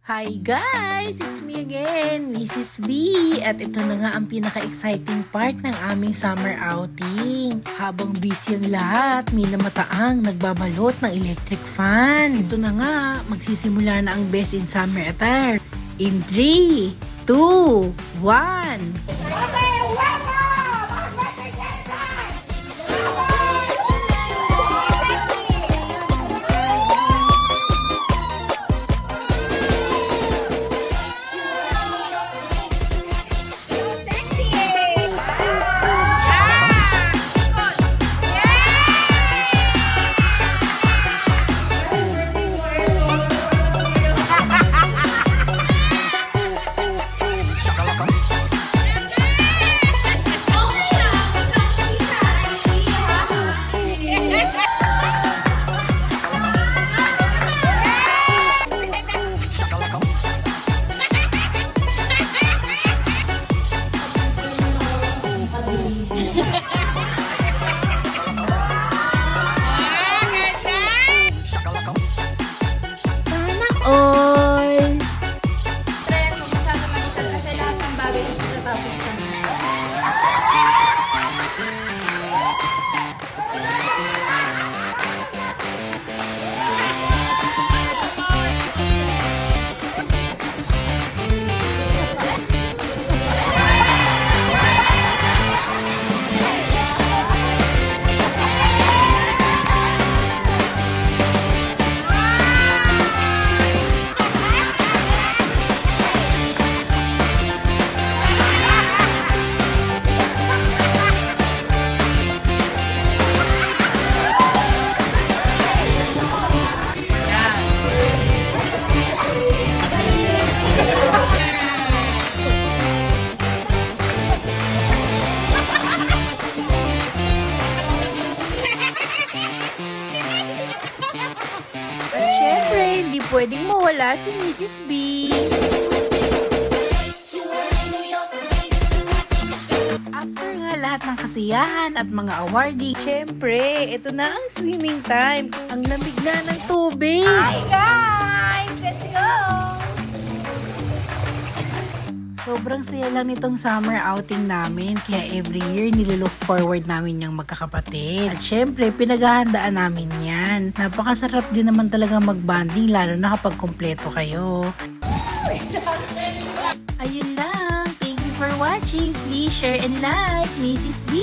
Hi guys! It's me again, Mrs. B. At ito na nga ang pinaka-exciting part ng aming summer outing. Habang busy ang lahat, may namataang nagbabalot ng electric fan. Ito na nga, magsisimula na ang best in summer attire. In 3, 2, 1... all! Stress, huwag masyado mag-isal kasi lahat ng bagay is matatapos ka na. At syempre, hindi pwedeng mawala si Mrs. B. After nga lahat ng kasiyahan at mga awarding, syempre, ito na ang swimming time. Ang lamig na ng tubig. Hi guys! Let's go! Sobrang saya lang nitong summer outing namin, kaya every year nililook forward namin yung magkakapatid. At syempre, pinaghahandaan namin yan. Napakasarap din naman talaga mag-bonding, lalo na kapag kompleto kayo. Ayun lang. Thank you for watching. Please share and like Mrs. B.